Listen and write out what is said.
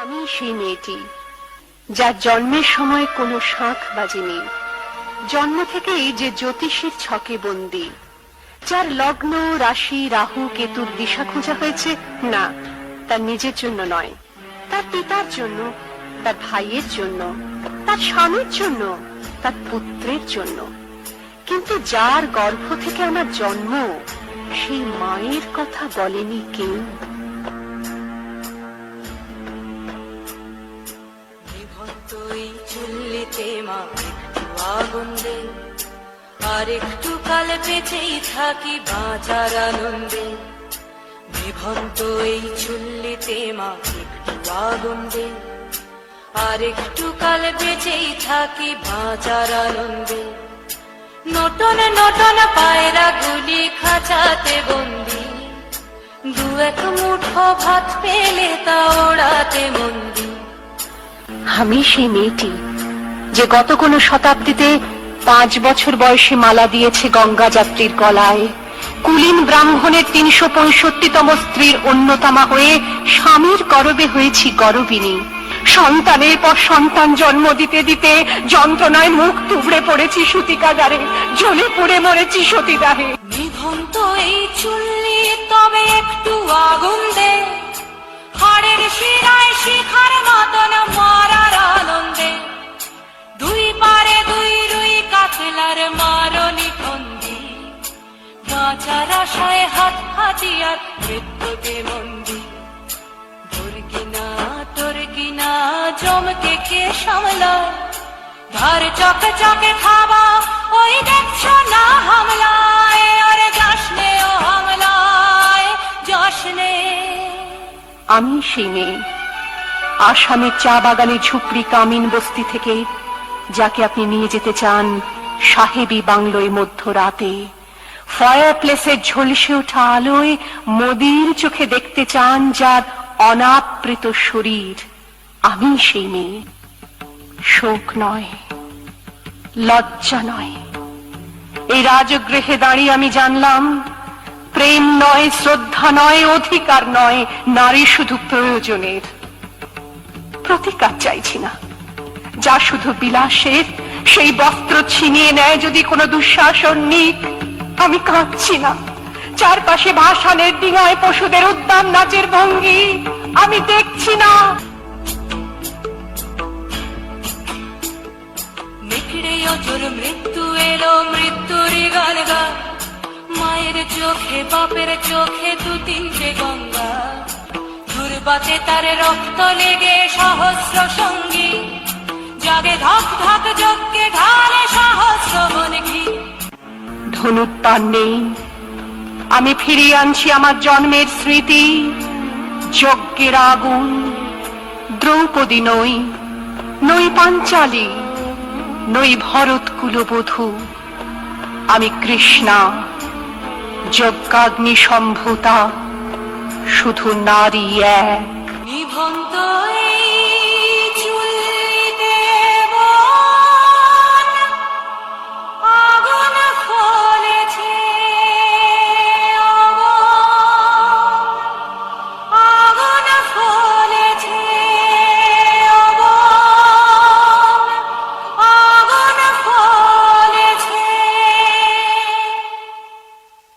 আমি সেই মেয়েটি যার জন্মের সময় কোনো শাঁখ বাজেনি, জন্ম থেকেই যে জ্যোতিষীর ছকে বন্দী, যার লগ্ন রাশি রাহু কেতুর দিশা খোঁজা হয়েছে না তার নিজের জন্য নয়, তার পিতার জন্য, তার ভাইয়ের জন্য, তার স্বামীর জন্য, তার পুত্রের জন্য। কিন্তু যার গর্ভ থেকে আমার জন্ম সেই মায়ের কথা বলেনি কেউ। চুল্লিতে মা একটু আগুন দে, আর একটু কাল বেঁচেই থাকি বাঁচার আনন্দে। নিভন্ত এই চুল্লিতে মা একটু আগুন দে, আর একটু কাল বেঁচেই থাকি বাঁচার আনন্দে। নটন নটন পায়রা গুলি খাঁচাতে বন্দি, দু এক মুঠো ভাত পেলে তা ওড়াতে মন্দি। আমি সেই মেয়েটি যে গত কোনো শতাব্দীতে 5 বছর বয়সে মালা দিয়েছে গঙ্গা যাত্রীর গলায়, কুলীন ব্রাহ্মণের 365তম স্ত্রীর অন্যতমা হয়ে স্বামীর গর্ভে হয়েছি গর্বিণী। সন্তানের পর সন্তান জন্ম দিতে দিতে যন্ত্রণায় মুখ তুবড়ে পড়েছি সূতিকাগারে, জ্বলে পুড়ে মরেছি সতীদাহে। নিভন্ত এই চুল্লি তবে একটু আগুন দে, হাড়ের শিরায় শিখার মতন মারার আনন্দে। দুই পারে দুই রুই কাতলার মারনি ফন্দি, বাঁচার আশায় হাত হাতিয়ার মৃত্যুকে মন্দি। তোর কিনা জমকে কে সামলায়, ধার চকে চকে খাবা ওই দেখছো না হামলায়। আরে যাসনে ও হামলায় যাসনে। আমি সেই মেয়ে, আসামের চা বাগানে ঝুপড়ি কামিন বস্তি থেকে যাকে আপনি নিয়ে যেতে চান সাহেবী বাংলোয় মধ্যরাতে, ফায়ার প্লেসের ঝলসে ওঠা আলোয় মোদির চোখে দেখতে চান যার অনাবৃত শরীর। আমি সেই মেয়ে। শোক নয়, লজ্জা নয়, এই রাজগৃহে দাঁড়িয়ে আমি জানলাম প্রেম নয়, শ্রদ্ধা নয়, অধিকার নয়, নারী শুধু প্রয়োজনের। প্রতিকার চাইছি না, যা শুধু বিলাসের, সেই বস্ত্র ছিনিয়ে নেয় যদি কোনো দুঃশাসন নিক। আমি কাঁদছি না, চারপাশে ভাসানের ডিঙায় পশুদের উদ্দাম নাচের ভঙ্গি আমি দেখছি না। নিকড়ে অজর মৃত্যু এলো, মৃত্যুরই গান গা। মায়ের চোখে বাপের চোখে দু তিনটে গঙ্গা, দুর্বাতে তার রক্ত লেগে সহস্র সঙ্গী, জাগে ধক ধক যজ্ঞে ঢালে সহস্র মন ঘি। ধনুত্তার নেই, আমি ফিরিয়ে আনছি আমার জন্মের স্মৃতি। যজ্ঞের আগুন, দ্রৌপদী নই, নই পাঞ্চালী, নই ভরত কুলবধূ, আমি কৃষ্ণা, যজ্ঞাগ্নি সম্ভূতা, শুধু নারী এক। নিভন্ত